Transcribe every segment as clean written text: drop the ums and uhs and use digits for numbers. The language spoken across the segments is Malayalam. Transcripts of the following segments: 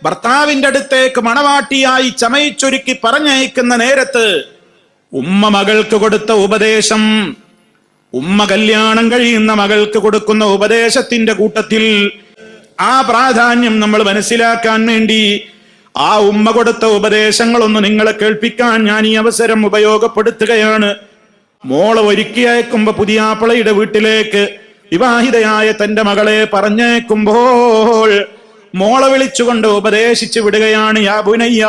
ഭർത്താവിന്റെ അടുത്തേക്ക് മണവാട്ടിയായി ചമയിച്ചൊരുക്കി പറഞ്ഞയക്കുന്ന നേരത്ത് ഉമ്മ മകൾക്ക് കൊടുത്ത ഉപദേശം, ഉമ്മ കല്യാണം കഴിയുന്ന മകൾക്ക് കൊടുക്കുന്ന ഉപദേശത്തിന്റെ കൂട്ടത്തിൽ ആ പ്രാധാന്യം നമ്മൾ മനസ്സിലാക്കാൻ വേണ്ടി ആ ഉമ്മ കൊടുത്ത ഉപദേശങ്ങളൊന്ന് നിങ്ങളെ കേൾപ്പിക്കാൻ ഞാൻ ഈ അവസരം ഉപയോഗപ്പെടുത്തുകയാണ്. മോളെ ഒരുക്കി അയക്കുമ്പോ പുതിയാപ്പളയുടെ വീട്ടിലേക്ക് വിവാഹിതയായ തന്റെ മകളെ പറഞ്ഞയക്കുമ്പോൾ മോളെ വിളിച്ചുകൊണ്ട് ഉപദേശിച്ചു വിടുകയാണ്. യാ ബുനയ്യ,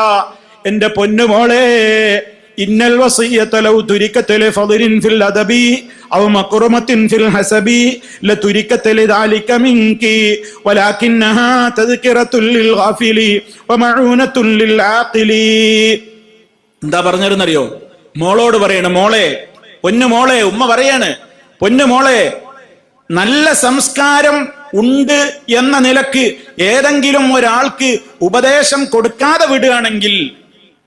എന്റെ പൊന്നുമോളെ, ഇന്നൽ വസിയ്യത ലൗ തുരികത ലഫളിൻ ഫിൽ അദബി ഔ മക്റമത്തിൻ ഫിൽ ഹസബി ലതുരികത ലദാലിക മിൻകി വലാകിന്നഹാ തദ്കിറത്തുൽ ലിൽ ഗാഫിലി വമഊനത്തുൽ ലിൽ ആഖിലി. എന്താ പറഞ്ഞിരുന്നറിയോ? മോളോട് പറയണ, മോളെ, പൊന്നുമോളെ, ഉമ്മ പറയാണ്, പൊന്നുമോളെ, നല്ല സംസ്കാരം ഉണ്ട് എന്ന നിലക്ക് ഏതെങ്കിലും ഒരാൾക്ക് ഉപദേശം കൊടുക്കാതെ വിടുകയാണെങ്കിൽ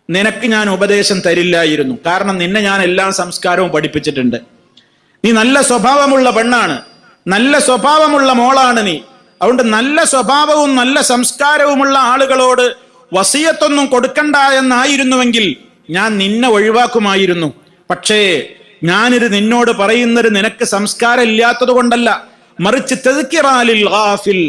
നിനക്ക് ഞാൻ ഉപദേശം തരില്ലായിരുന്നു. കാരണം നിന്നെ ഞാൻ എല്ലാ സംസ്കാരവും പഠിപ്പിച്ചിട്ടുണ്ട്. നീ നല്ല സ്വഭാവമുള്ള പെണ്ണാണ്, നല്ല സ്വഭാവമുള്ള മോളാണ് നീ. അതുകൊണ്ട് നല്ല സ്വഭാവവും നല്ല സംസ്കാരവുമുള്ള ആളുകളോട് വസിയത്തൊന്നും കൊടുക്കണ്ട എന്നായിരുന്നുവെങ്കിൽ ഞാൻ നിന്നെ ഒഴിവാക്കുമായിരുന്നു. പക്ഷേ ഞാനിത് നിന്നോട് പറയുന്നത് നിനക്ക് സംസ്കാരം ഇല്ലാത്തത് കൊണ്ടല്ല, മറിച്ച് തദ്കിറാലിൽ ഗാഫിൽ,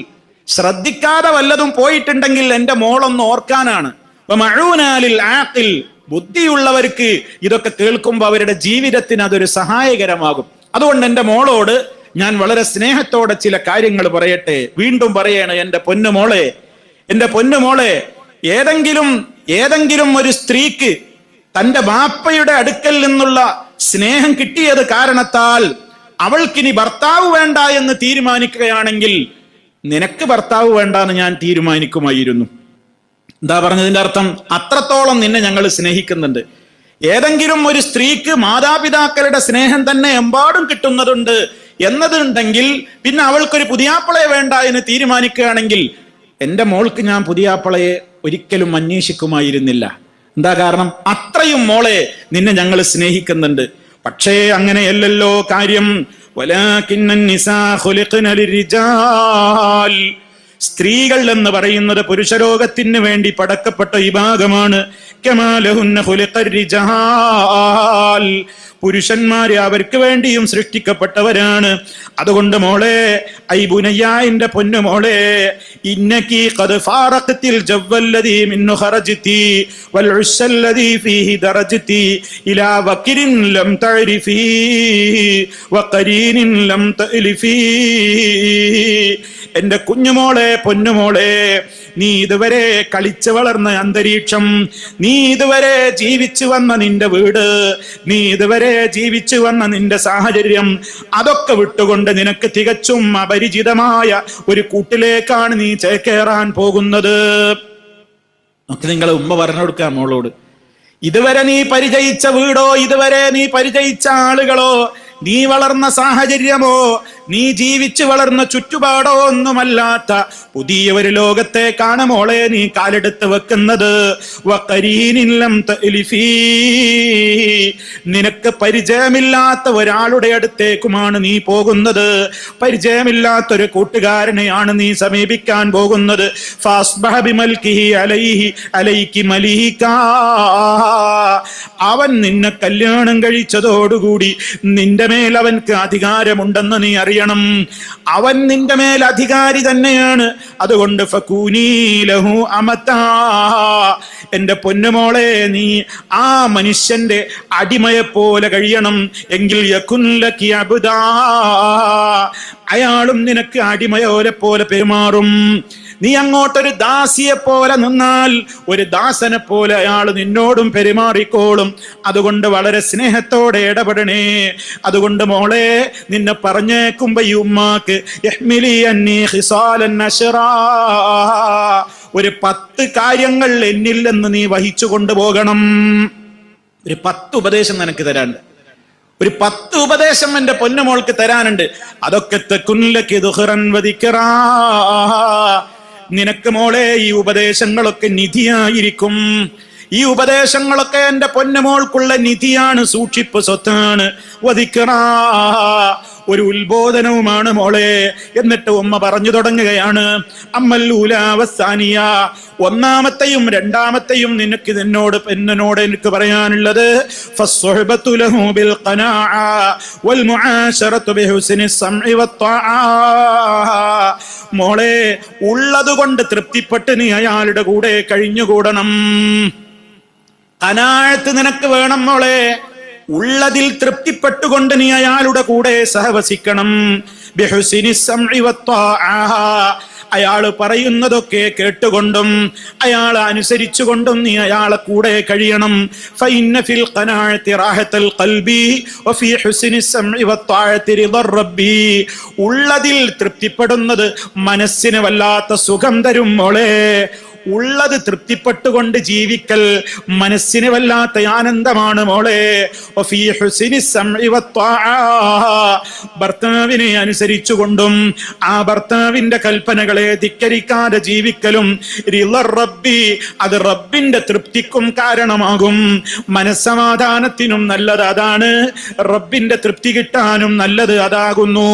ശ്രദ്ധിക്കാതെ വല്ലതും പോയിട്ടുണ്ടെങ്കിൽ എന്റെ മോളൊന്ന് ഓർക്കാനാണ്. വമഊനാലിൽ ആഖിൽ, ബുദ്ധിയുള്ളവർക്ക് ഇതൊക്കെ കേൾക്കുമ്പോൾ അവരുടെ ജീവിതത്തിന് അതൊരു സഹായകരമാകും. അതുകൊണ്ട് എന്റെ മോളോട് ഞാൻ വളരെ സ്നേഹത്തോടെ ചില കാര്യങ്ങൾ പറയട്ടെ. വീണ്ടും പറയാണ്, എന്റെ പൊന്നുമോളെ, എന്റെ പൊന്നുമോളെ, ഏതെങ്കിലും ഒരു സ്ത്രീക്ക് തന്റെ ബാപ്പയുടെ അടുക്കൽ നിന്നുള്ള സ്നേഹം കിട്ടിയത് കാരണത്താൽ അവൾക്കിനി ഭർത്താവ് വേണ്ട എന്ന് തീരുമാനിക്കുകയാണെങ്കിൽ നിനക്ക് ഭർത്താവ് വേണ്ട എന്ന് ഞാൻ തീരുമാനിക്കുമായിരുന്നു. എന്താ പറഞ്ഞതിന്റെ അർത്ഥം? അത്രത്തോളം നിന്നെ ഞങ്ങൾ സ്നേഹിക്കുന്നുണ്ട്. ഏതെങ്കിലും ഒരു സ്ത്രീക്ക് മാതാപിതാക്കളുടെ സ്നേഹം തന്നെ എമ്പാടും കിട്ടുന്നതുണ്ട് എന്നതുണ്ടെങ്കിൽ പിന്നെ അവൾക്കൊരു പുതിയാപ്പളയെ വേണ്ട എന്ന് തീരുമാനിക്കുകയാണെങ്കിൽ എന്റെ മോൾക്ക് ഞാൻ പുതിയാപ്പളയെ ഒരിക്കലും അന്വേഷിക്കുമായിരുന്നില്ല. എന്താ കാരണം? അത്രയും മോളെ നിന്നെ ഞങ്ങൾ സ്നേഹിക്കുന്നുണ്ട്. പക്ഷേ അങ്ങനെയല്ലല്ലോ കാര്യം. വലാകിന്നൻ നിസാ ഖുലിഖ്ന ലിർരിജാൽ, സ്ത്രീകൾ എന്ന് പറയുന്നത് പുരുഷരോഗത്തിന് വേണ്ടി പടക്കപ്പെട്ട വിഭാഗമാണ്. കമാ ലഹുന്ന ഖുലിഖർ റിജാൽ, പുരുഷന്മാരെ അവർക്ക് വേണ്ടിയും സൃഷ്ടിക്കപ്പെട്ടവരാണ്. അതുകൊണ്ട് മോളെ, ഐ ബുനയ്യ, എന്റെ പൊന്നുമോളെ, ഇന്നകി ഖദ് ഫാറഖത്തിൽ ജവ്വല്ലദീ മിന്നു ഖറജ്തി വൽ ഉസ്സല്ലദീ ഫീഹി ദറജ്തി ഇലാ വഖിരിൻ ലം തഅരിഫി വഖരീനിൻ ലം തഅലിഫി. എന്റെ കുഞ്ഞുമോളെ, പൊന്നുമോളെ, നീ ഇതുവരെ കളിച്ചു വളർന്ന അന്തരീക്ഷം, നീ ഇതുവരെ ജീവിച്ചു വന്ന നിന്റെ വീട്, നീ ഇതുവരെ ജീവിച്ചു വന്ന നിന്റെ സാഹചര്യം, അതൊക്കെ വിട്ടുകൊണ്ട് നിനക്ക് തികച്ചും അപരിചിതമായ ഒരു കൂട്ടിലേക്കാണ് നീ ചേക്കേറാൻ പോകുന്നത്. നമുക്ക് നിങ്ങളെ ഉമ്മ പറഞ്ഞു കൊടുക്കാം മോളോട്. ഇതുവരെ നീ പരിചയിച്ച വീടോ, ഇതുവരെ നീ പരിചയിച്ച ആളുകളോ, നീ വളർന്ന സാഹചര്യമോ, നീ ജീവിച്ചു വളർന്ന ചുറ്റുപാടോ ഒന്നുമല്ലാത്ത പുതിയ ഒരു ലോകത്തേക്കാണ് മോളെ നീ കാലെടുത്ത് വെക്കുന്നത്. വഖരീനിൻ ലം തഅലിഫി, നിനക്ക് പരിചയമില്ലാത്ത ഒരാളുടെ അടുത്തേക്കുമാണ് നീ പോകുന്നത്. പരിചയമില്ലാത്തൊരു കൂട്ടുകാരനെയാണ് നീ സമീപിക്കാൻ പോകുന്നത്. ഫാസ്ബഹ ബിമൽകിഹി അലൈഹി അലൈകി മലീകാ, അവൻ നിന്നെ കല്യാണം കഴിച്ചതോടുകൂടി നിന്റെ മേൽ അവൻക്ക് അധികാരമുണ്ടെന്ന് നീ അറിയണം. അവൻ നിന്റെ മേൽ അധികാരി തന്നെയാണ്. അതുകൊണ്ട് ഫകൂനി ലഹു അമതാ, എന്റെ പൊന്നുമോളെ, നീ ആ മനുഷ്യന്റെ അടിമയെ പോലെ കഴിയണം. എങ്കിൽ യകുൻ ലകി അബ്ദാ, അയാളും നിനക്ക് അടിമയോലെ പോലെ പെരുമാറും. നീ അങ്ങോട്ടൊരു ദാസിയെ പോലെ നിന്നാൽ ഒരു ദാസനെ പോലെ അയാൾ നിന്നോടും പെരുമാറിക്കോളും. അതുകൊണ്ട് വളരെ സ്നേഹത്തോടെ ഇടപെടണേ. അതുകൊണ്ട് മോളെ, നിന്നെ പറഞ്ഞേക്കുമ്പോ ഈ ഉമ്മാക്ക് ഒരു 10 കാര്യങ്ങൾ എന്നിൽ നിന്ന് നീ വഹിച്ചു കൊണ്ടുപോകണം. ഒരു 10 ഉപദേശം നിനക്ക് തരാനുണ്ട്. ഒരു 10 ഉപദേശം എന്റെ പൊന്നുമോൾക്ക് തരാനുണ്ട്. അതൊക്കെ തകുൻലകി ദുഖറൻ വദിക്റാ, നിനക്ക് മോളെ ഈ ഉപദേശങ്ങളൊക്കെ നിധിയായിരിക്കും. ഈ ഉപദേശങ്ങളൊക്കെ എന്റെ പൊന്നുമോൾക്കുള്ള നിധിയാണ്, സൂക്ഷിപ്പ് സ്വത്താണ്. വദിക്റാ, ഒരു ഉത്ബോധനവുമാണ് മോളെ. എന്നിട്ട് ഉമ്മ പറഞ്ഞു തുടങ്ങുകയാണ്, അമ്മല്ലൂലാവസാനിയ, ഒന്നാമത്തെയും രണ്ടാമത്തെയും എന്നോട് എനിക്ക് പറയാനുള്ളത്, ഫസ്സുഹ്ബതു ലഹു ബിൽ ഖനാഅ വൽ മുആശറതു ബിഹുസ്നി സ്സംഇ വത്ത്വാഅ. മോളെ, ഉള്ളതുകൊണ്ട് തൃപ്തിപ്പെട്ട് നീ അയാളുടെ കൂടെ കഴിഞ്ഞുകൂടണം. ഖനാഅത്ത് നിനക്ക് വേണം മോളെ. ഉള്ളതിൽ തൃപ്തിപ്പെട്ടുകൊണ്ട് നീ അയാളുടെ കൂടെ സഹവസിക്കണം. ബിഹുസ്നി സ്സംഇ വത്ത്വാഅ, അയാള് പറയുന്നതൊക്കെ കേട്ടുകൊണ്ടും അയാളെ അനുസരിച്ചുകൊണ്ടും നീ അയാളെ കൂടെ കഴിയണം. ഫഇന്ന ഫിൽ ഖനാഅത്തി റാഹത്തുൽ ഖൽബി വഫി ഹുസ്നി സ്സംഇ വത്ത്വാഅത്തി റിദർ റബ്ബി. ഉള്ളതിൽ തൃപ്തിപ്പെടുന്നത് മനസ്സിന് വല്ലാത്ത സുഖം തരും മോളെ. ഉള്ളത് തൃപ്തിപ്പെട്ടുകൊണ്ട് ജീവിക്കൽ മനസ്സിന് വല്ലാത്ത ആനന്ദമാണ് മോളെ. വഫീ ഹുസ്നി സ്സംഇ വത്ത്വാഅ, ഭർത്താവിനെ അനുസരിച്ചുകൊണ്ടും ആ ഭർത്താവിന്റെ കൽപ്പനകളെ ധിക്കരിക്കാതെ ജീവിക്കലും റിളർ റബ്ബി, അത് റബ്ബിന്റെ തൃപ്തിക്കും കാരണമാകും. മനസ്സമാധാനത്തിനും നല്ലത് അതാണ്, റബ്ബിന്റെ തൃപ്തി കിട്ടാനും നല്ലത് അതാകുന്നു.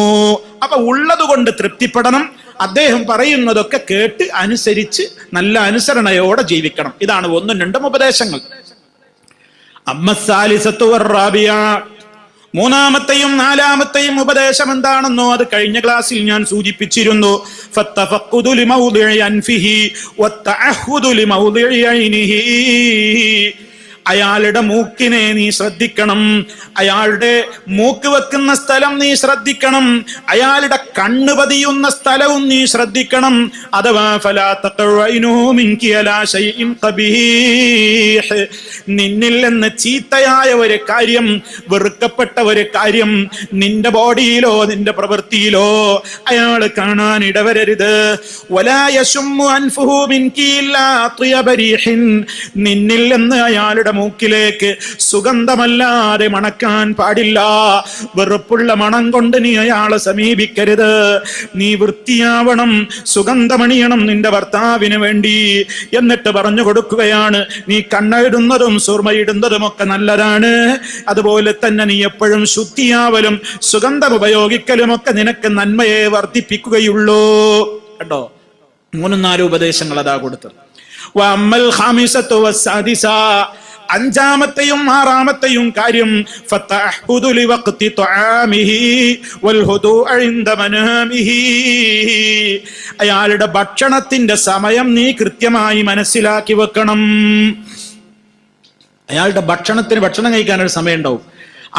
അപ്പൊ ഉള്ളത് കൊണ്ട് തൃപ്തിപ്പെടണം. അദ്ദേഹം പറയുന്നതൊക്കെ കേട്ട് അനുസരിച്ച് നല്ല അനുസരണയോടെ ജീവിക്കണം. ഇതാണ് ഒന്നും രണ്ടും ഉപദേശങ്ങൾ. അമ്മസാലിസത്തു വറാബിയ, മൂന്നാമത്തെയും നാലാമത്തെയും ഉപദേശം എന്താണെന്നോ അത് കഴിഞ്ഞ ക്ലാസ്സിൽ ഞാൻ സൂചിപ്പിച്ചിരുന്നു. ഫത്തഫഖുദു ലിമൗദിഇ അൻഫിഹി വത്തഅഹുദു ലിമൗദിഇ ഐനിഹി. അയാളുടെ മൂക്കിനെ നീ ശ്രദ്ധിക്കണം, അയാളുടെ മൂക്ക് വെക്കുന്ന സ്ഥലം നീ ശ്രദ്ധിക്കണം, അയാളുടെ കണ്ണ് പതിയുന്ന സ്ഥലവും നീ ശ്രദ്ധിക്കണം. അഥവാ ഫലാ തഖറൈനുഹു മിൻകി അലാ ശൈഇൻ ഖബീഹ്, നിന്നിൽ നിന്ന് ചീത്തയായ ഒരു കാര്യം, വെറുക്കപ്പെട്ട ഒരു കാര്യം നിന്റെ ബോഡിയിലോ നിന്റെ പ്രവൃത്തിയിലോ അയാൾ കാണാൻ ഇടവരരുത്. വലാ യശുമ്മു അൻഫുഹു മിൻകി ഇല്ലാ അത്യബ റീഹിൻ, നിന്നിൽ നിന്ന് അയാളുടെ മൂക്കിലേക്ക് സുഗന്ധമല്ലാതെ മണക്കാൻ പാടില്ല. വെറുപ്പുള്ള മണം കൊണ്ട് നീ അയാളെ സമീപിക്കരുത്. നീ വൃത്തിയാവണം, സുഗന്ധമണിയണം നിന്റെ ഭർത്താവിന് വേണ്ടി. എന്നിട്ട് പറഞ്ഞു കൊടുക്കുകയാണ്, നീ കണ്ണെഴുതുന്നതും സുർമയിടുന്നതും ഒക്കെ നല്ലതാണ്, അതുപോലെ തന്നെ നീ എപ്പോഴും ശുദ്ധിയാവലും സുഗന്ധം ഉപയോഗിക്കലും ഒക്കെ നിനക്ക് നന്മയെ വർദ്ധിപ്പിക്കുകയുള്ളൂ. കേട്ടോ, 3-4 ഉപദേശങ്ങൾ അതാ കൊടുത്തത്. വഅമ്മൽ ഖാമിസത്തു വസ്സാദിസ, അഞ്ചാമത്തെയും ആറാമത്തെയും കാര്യം, ഫതഅഹുദു ലിവഖ്തി തുആമിഹി വൽഹുദൂഅ ഇൻദ മനാമിഹി. അയാളുടെ ഭക്ഷണത്തിന്റെ സമയം നീ കൃത്യമായി മനസ്സിലാക്കി വെക്കണം. അയാളുടെ ഭക്ഷണം കഴിക്കാൻ ഒരു സമയം ഉണ്ടാവും,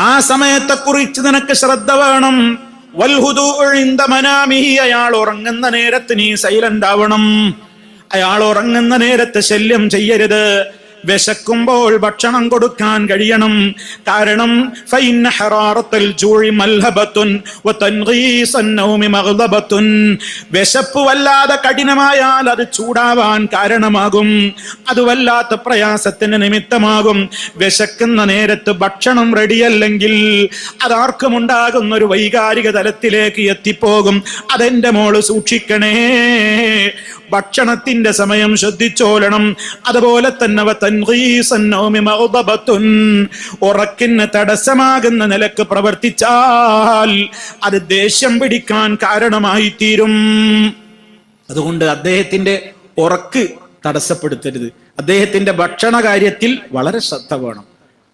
ആ സമയത്തെ കുറിച്ച് നിനക്ക് ശ്രദ്ധ വേണം. വൽഹുദൂഅ ഇൻദ മനാമിഹി, അയാൾ ഉറങ്ങുന്ന നേരത്ത് നീ സൈലന്റ് ആവണം. അയാൾ ഉറങ്ങുന്ന നേരത്ത് ശല്യം ചെയ്യരുത്. വിശക്കുമ്പോൾ ഭക്ഷണം കൊടുക്കാൻ കഴിയണം. കാരണം ഫഇന്ന ഹറാറത്തുൽ ജൂഇ മൽഹബത്തുൻ വതൻഗീസൻ നൗമി മഗ്ദബത്തുൻ, വിശപ്പ് വല്ലാതെ കഠിനമായാൽ അത് ചൂടാവാൻ കാരണമാകും, അത് വല്ലാത്ത പ്രയാസത്തിന് നിമിത്തമാകും. വിശക്കുന്ന നേരത്ത് ഭക്ഷണം റെഡിയല്ലെങ്കിൽ അതാർക്കും ഉണ്ടാകുന്ന ഒരു വൈകാരിക തലത്തിലേക്ക് എത്തിപ്പോകും. അതെന്റെ മോള് സൂക്ഷിക്കണേ. ഭക്ഷണത്തിന്റെ സമയം ശ്രദ്ധിച്ചോളണം. അതുപോലെ തന്നെ ഉറക്കിന് തടസ്സമാകുന്ന നിലക്ക് പ്രവർത്തിച്ചാൽ അത് ദേഷ്യം പിടിക്കാൻ കാരണമായി തീരും. അതുകൊണ്ട് അദ്ദേഹത്തിന്റെ ഉറക്ക് തടസ്സപ്പെടുത്തരുത്. അദ്ദേഹത്തിന്റെ ഭക്ഷണ കാര്യത്തിൽ വളരെ ശ്രദ്ധ വേണം.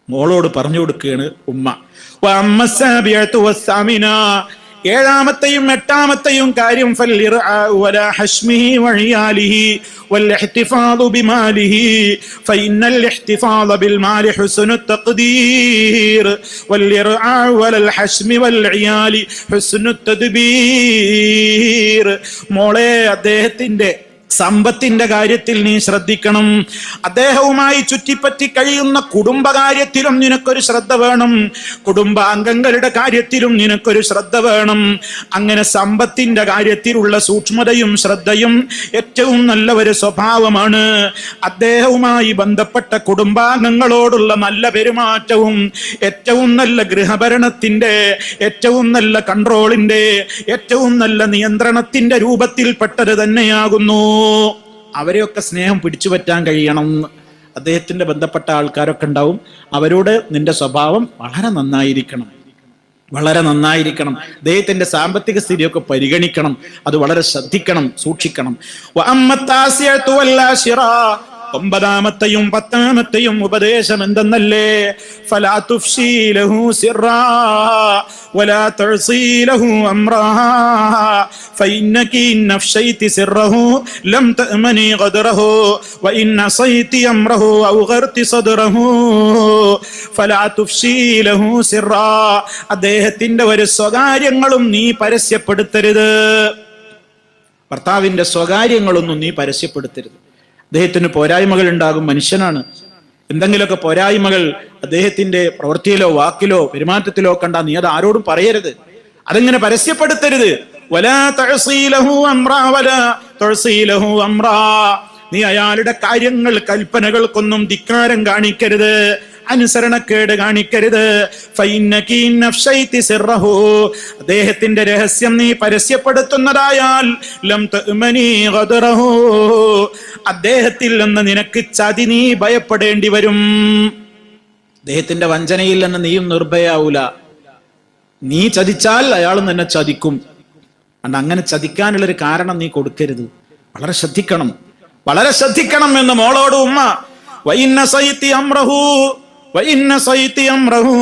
മോളോട് പറഞ്ഞു കൊടുക്കുകയാണ് ഉമ്മ. ഏഴാമത്തെയും എട്ടാമത്തെയും കാര്യം, മോളെ, അദ്ദേഹത്തിന്റെ സമ്പത്തിന്റെ കാര്യത്തിൽ നീ ശ്രദ്ധിക്കണം. അദ്ദേഹവുമായി ചുറ്റിപ്പറ്റി കഴിയുന്ന കുടുംബകാര്യത്തിലും നിനക്കൊരു ശ്രദ്ധ വേണം. കുടുംബാംഗങ്ങളുടെ കാര്യത്തിലും നിനക്കൊരു ശ്രദ്ധ വേണം. അങ്ങനെ സമ്പത്തിന്റെ കാര്യത്തിലുള്ള സൂക്ഷ്മതയും ശ്രദ്ധയും ഏറ്റവും നല്ല ഒരു സ്വഭാവമാണ്. അദ്ദേഹവുമായി ബന്ധപ്പെട്ട കുടുംബാംഗങ്ങളോടുള്ള നല്ല പെരുമാറ്റവും ഏറ്റവും നല്ല ഗൃഹഭരണത്തിന്റെ, ഏറ്റവും നല്ല കൺട്രോളിന്റെ, ഏറ്റവും നല്ല നിയന്ത്രണത്തിന്റെ രൂപത്തിൽപ്പെട്ടത് തന്നെയാകുന്നു. അവരെയൊക്കെ സ്നേഹം പിടിച്ചു പറ്റാൻ കഴിയണം. അദ്ദേഹത്തിന്റെ ബന്ധപ്പെട്ട ആൾക്കാരൊക്കെ ഉണ്ടാവും, അവരോട് നിന്റെ സ്വഭാവം വളരെ നന്നായിരിക്കണം. വളരെ നന്നായിരിക്കണം. അദ്ദേഹത്തിന്റെ സാമ്പത്തിക സ്ഥിതിയൊക്കെ പരിഗണിക്കണം. അത് വളരെ ശ്രദ്ധിക്കണം, സൂക്ഷിക്കണം. ഒമ്പതാമത്തെയും പത്താമത്തെയും ഉപദേശം എന്തെന്നല്ലേ? ഫലാ തുഫ്ശീ ലഹു സിറാ വലാ തഅസീ ലഹു അംറാ ഫഇന്നകി ഇൻ അഫ്ശൈതി സിറഹു ലം തഅമനി ഖദറഹു വഇൻ അസൈതി അംറഹു ഔ ഗർതി സദ്റഹു ഫലാ തുഫ്ശീ ലഹു സിറാ. അദ്ദേഹത്തിന്റെ ഒരു സ്വകാര്യങ്ങളും നീ പരസ്യപ്പെടുത്തരുത്. ഭർത്താവിന്റെ സ്വകാര്യങ്ങളൊന്നും നീ പരസ്യപ്പെടുത്തരുത്. അദ്ദേഹത്തിന് പോരായ്മകൾ ഉണ്ടാകും, മനുഷ്യനാണ്. എന്തെങ്കിലുമൊക്കെ പോരായ്മകൾ അദ്ദേഹത്തിന്റെ പ്രവൃത്തിയിലോ വാക്കിലോ പെരുമാറ്റത്തിലോ കണ്ടാ നീ അത് ആരോടും പറയരുത്, അതെങ്ങനെ പരസ്യപ്പെടുത്തരുത്. വലാ തഅസീ ലഹു അംറാ വലാ തഅസീ ലഹു അംറാ. നീ അയാളുടെ കാര്യങ്ങൾ, കൽപ്പനകൾക്കൊന്നും ധിക്കാരം കാണിക്കരുത്, അനുസരണക്കേട് കാണിക്കരുത്. ഫഇന്നകി ഇൻ അഫ്ശൈതി സിറഹു. അദ്ദേഹത്തിന്റെ രഹസ്യം നീ പരസ്യപ്പെടുത്തുന്നതായാൽ ലം തഅമനി ഖദറഹു. അദ്ദേഹത്തിൽ നിന്ന് നിനക്ക് ചതി നീ ഭയപ്പെടേണ്ടി വരും. അദ്ദേഹത്തിന്റെ വഞ്ചനയിൽ നിന്ന് നീയും നിർഭയാവൂല. നീ ചതിച്ചാൽ അയാളും നിന്നെ ചതിക്കും. അങ്ങനെ ചതിക്കാനുള്ളൊരു കാരണം നീ കൊടുക്കരുത്. വളരെ ശ്രദ്ധിക്കണം, വളരെ ശ്രദ്ധിക്കണം എന്ന് മോളോട് ഉമ്മ വഇന്ന സൈതി അംറഹു വഇന്ന സൈതി അംറഹു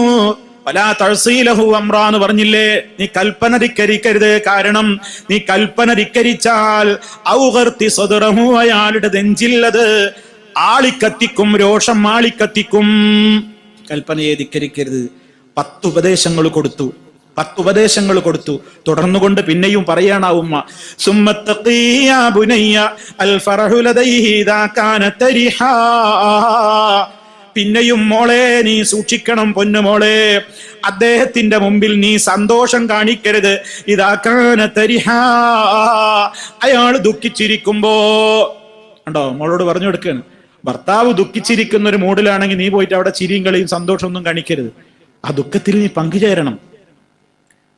വലാ തഅസീ ലഹു അംറാ എന്ന് പറഞ്ഞില്ലേ? നീ കൽപ്പന ധിക്കരിക്കരുത്. കാരണം നീ കൽപ്പന ധിക്കരിച്ചാൽ ഔ ഗർതി സദ്റഹു, അയാളുടെ നെഞ്ചിലത് ആളിക്കത്തിക്കും, രോഷം ആളിക്കത്തിക്കും. കൽപ്പനയെ ധിക്കരിക്കരുത്. 10 ഉപദേശങ്ങൾ കൊടുത്തു, 10 ഉപദേശങ്ങൾ കൊടുത്തു. തുടർന്നുകൊണ്ട് പിന്നെയും പറയാണ് ഉമ്മ, സുമ്മത്തഖിയ ബുനയ്യ അൽ ഫറഹു ലദൈഹി ഇദാ കാന തരിഹാ. പിന്നെയും മോളെ നീ സൂക്ഷിക്കണം, പൊന്നുമോളെ, അദ്ദേഹത്തിന്റെ മുമ്പിൽ നീ സന്തോഷം കാണിക്കരുത്. ഇദാ കാന തരിഹാ, അയാൾ ദുഃഖിച്ചിരിക്കുമ്പോ. കണ്ടോ, മോളോട് പറഞ്ഞു കൊടുക്കുകയാണ്, ഭർത്താവ് ദുഃഖിച്ചിരിക്കുന്ന ഒരു മൂഡിലാണെങ്കിൽ നീ പോയിട്ട് അവിടെ ചിരിയും കളിയും സന്തോഷമൊന്നും കാണിക്കരുത്. ആ ദുഃഖത്തിൽ നീ പങ്കുചേരണം.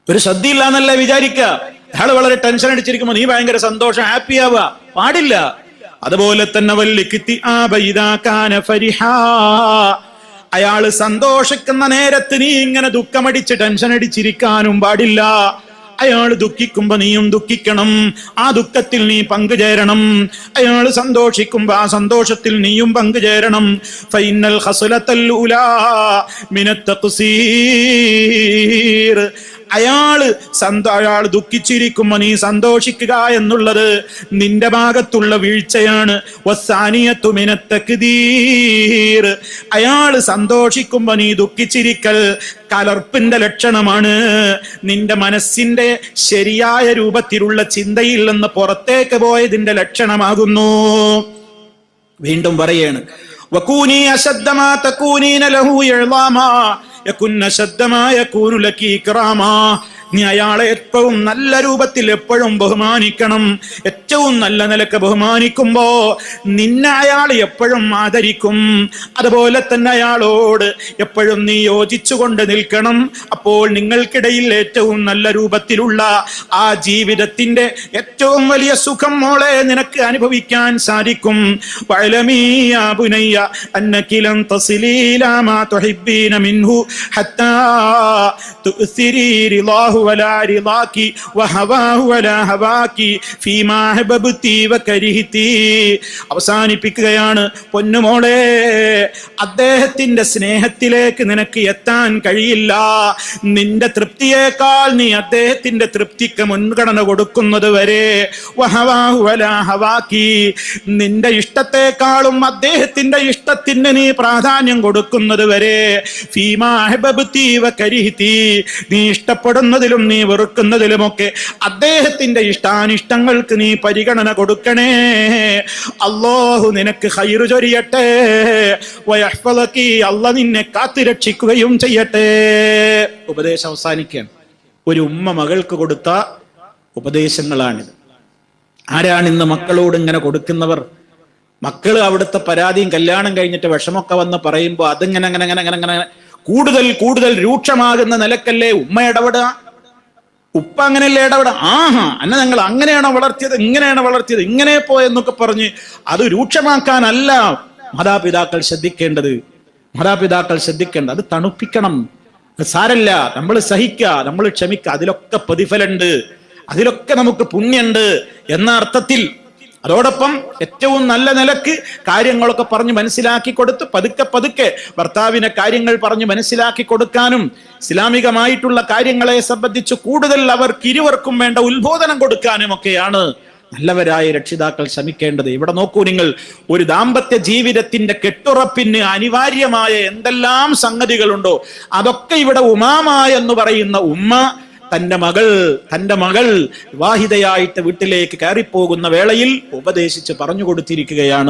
ഒരു ശ്രദ്ധയില്ല എന്നല്ല വിചാരിക്കുക. അയാൾ വളരെ ടെൻഷൻ അടിച്ചിരിക്കുമ്പോ നീ ഭയങ്കര സന്തോഷം, ഹാപ്പി ആവുക പാടില്ല. അതുപോലെ തന്നെ അയാള് സന്തോഷിക്കുന്ന നേരത്ത് നീ ഇങ്ങനെ ദുഃഖമടിച്ച് ടെൻഷൻ അടിച്ചിരിക്കാനും പാടില്ല. അയാൾ ദുഃഖിക്കുമ്പോ നീയും ദുഃഖിക്കണം, ആ ദുഃഖത്തിൽ നീ പങ്കുചേരണം. അയാൾ സന്തോഷിക്കുമ്പോ ആ സന്തോഷത്തിൽ നീയും പങ്കുചേരണം. ഫൈനൽ ഖസ്ലത്തൽ ഉലാ മിനത്ത് തഖ്സീർ. അയാൾ ദുഃഖിച്ചിരിക്കുമ്പോ നീ സന്തോഷിക്കുക എന്നുള്ളത് നിന്റെ ഭാഗത്തുള്ള വീഴ്ചയാണ്. വസ്സാനിയത്തു മിനത്ത് തഖ്ദീർ. അയാൾ സന്തോഷിക്കുമ്പോ നീ ദുഃഖിച്ചിരിക്കൽ കലർപ്പിന്റെ ലക്ഷണമാണ്. നിന്റെ മനസ്സിന്റെ ശരിയായ രൂപത്തിലുള്ള ചിന്തയിൽ നിന്ന് പുറത്തേക്ക് പോയതിന്റെ ലക്ഷണമാകുന്നു. വീണ്ടും പറയാണ്, വകൂനി അശദ്ദമാ തകൂനീന ലഹു ഇഅ്ളാമാ യകുന്ന ശദ്ദമാ യകൂനു ലകി ഇക്റാമാ. നീ അയാളെ ഏറ്റവും നല്ല രൂപത്തിൽ എപ്പോഴും ബഹുമാനിക്കണം. ഏറ്റവും നല്ല നിലക്ക് ബഹുമാനിക്കുമ്പോ നിന്നെ അയാൾ എപ്പോഴും ആദരിക്കും. അതുപോലെ തന്നെ അയാളോട് എപ്പോഴും നീ യോജിച്ചുകൊണ്ട് നിൽക്കണം. അപ്പോൾ നിങ്ങൾക്കിടയിൽ ഏറ്റവും നല്ല രൂപത്തിലുള്ള ആ ജീവിതത്തിന്റെ ഏറ്റവും വലിയ സുഖം മോളെ നിനക്ക് അനുഭവിക്കാൻ സാധിക്കും. വഅലമീ യാ ബുനയ്യ അന്നകി ലൻ തസിലീ ഇലാ മാ തുഹിബ്ബീന മിൻഹു ഹത്താ തുഅ്സിരി റിളാഹു വലാ റിളാകി വഹവാഹു വലാ ഹവാകി ഫീമാ ഹബബ്തി വകരിഹ്തി. അവസാനിപ്പിക്കുകയാണ്, പൊന്നുമോളെ, അദ്ദേഹത്തിന്റെ സ്നേഹത്തിലേക്ക് നിനക്ക് എത്താൻ കഴിയില്ല. നിന്റെ തൃപ്തിയേക്കാൾ നീ അദ്ദേഹത്തിന്റെ തൃപ്തിക്ക് മുൻഗണന കൊടുക്കുന്നത് വരെ, വഹവാഹു വലാ ഹവാകി, നിന്റെ ഇഷ്ടത്തെക്കാളും അദ്ദേഹത്തിന്റെ ഇഷ്ടത്തിന് നീ പ്രാധാന്യം കൊടുക്കുന്നത് വരെ, ഫീമാ ഹബബ്തി വകരിഹ്തി, നീ ഇഷ്ടപ്പെടുന്നതിലും നീ വെറുക്കുന്നതിലുമൊക്കെ അദ്ദേഹത്തിന്റെ ഇഷ്ടാനിഷ്ടങ്ങൾക്ക് നീ പരിഗണന കൊടുക്കണേ. അല്ലാഹു നിനക്ക് ഖൈറ് ചൊരിയട്ടെ. വയഹ്ഫളകി, അല്ലാഹു നിന്നെ കാത്തുരക്ഷിക്കുകയും ചെയ്യട്ടെ. ഉപദേശം അവസാനിക്കുകയാണ്. ഒരു ഉമ്മ മകൾക്ക് കൊടുത്ത ഉപദേശങ്ങളാണിത്. ആരാണ് ഇന്ന് മക്കളോട് ഇങ്ങനെ കൊടുക്കുന്നവർ? മക്കള് അവിടുത്തെ പരാതിയും കല്യാണം കഴിഞ്ഞിട്ട് വിഷമൊക്കെ വന്ന് പറയുമ്പോ അതിങ്ങനെ അങ്ങനെ അങ്ങനെ അങ്ങനെ അങ്ങനെ കൂടുതൽ കൂടുതൽ രൂക്ഷമാകുന്ന നിലക്കല്ലേ ഉമ്മ ഇടപെടുക? ഉപ്പ അങ്ങനെയല്ലേ ഇടപെടുക? ആഹാ, അന്നെ ഞങ്ങൾ അങ്ങനെയാണോ വളർത്തിയത്, ഇങ്ങനെയാണ് വളർത്തിയത്, ഇങ്ങനെ പോയെന്നൊക്കെ പറഞ്ഞ് അത് രൂക്ഷമാക്കാനല്ല മാതാപിതാക്കൾ ശ്രദ്ധിക്കേണ്ടത്. മാതാപിതാക്കൾ ശ്രദ്ധിക്കേണ്ടത് അത് തണുപ്പിക്കണം, സാരല്ല, നമ്മൾ സഹിക്കുക, നമ്മൾ ക്ഷമിക്കുക, അതിലൊക്കെ പ്രതിഫലമുണ്ട്, അതിലൊക്കെ നമുക്ക് പുണ്യുണ്ട് എന്ന അർത്ഥത്തിൽ. അതോടൊപ്പം ഏറ്റവും നല്ല നിലക്ക് കാര്യങ്ങളൊക്കെ പറഞ്ഞ് മനസ്സിലാക്കി കൊടുത്ത് പതുക്കെ പതുക്കെ ഭർത്താവിനെ കാര്യങ്ങൾ പറഞ്ഞ് മനസ്സിലാക്കി കൊടുക്കാനും ഇസ്ലാമികമായിട്ടുള്ള കാര്യങ്ങളെ സംബന്ധിച്ച് കൂടുതൽ അവർക്ക് ഇരുവർക്കും വേണ്ട ഉത്ബോധനം കൊടുക്കാനും ഒക്കെയാണ് നല്ലവരായ രക്ഷിതാക്കൾ ശ്രമിക്കേണ്ടത്. ഇവിടെ നോക്കൂ നിങ്ങൾ, ഒരു ദാമ്പത്യ ജീവിതത്തിന്റെ കെട്ടുറപ്പിന് അനിവാര്യമായ എന്തെല്ലാം സംഗതികളുണ്ടോ അതൊക്കെ ഇവിടെ ഉമാമ എന്ന് പറയുന്ന ഉമ്മ തന്റെ മകൾ വിവാഹിതയായിട്ട് വീട്ടിലേക്ക് കയറിപ്പോകുന്ന വേളയിൽ ഉപദേശിച്ച് പറഞ്ഞു കൊടുത്തിരിക്കുകയാണ്.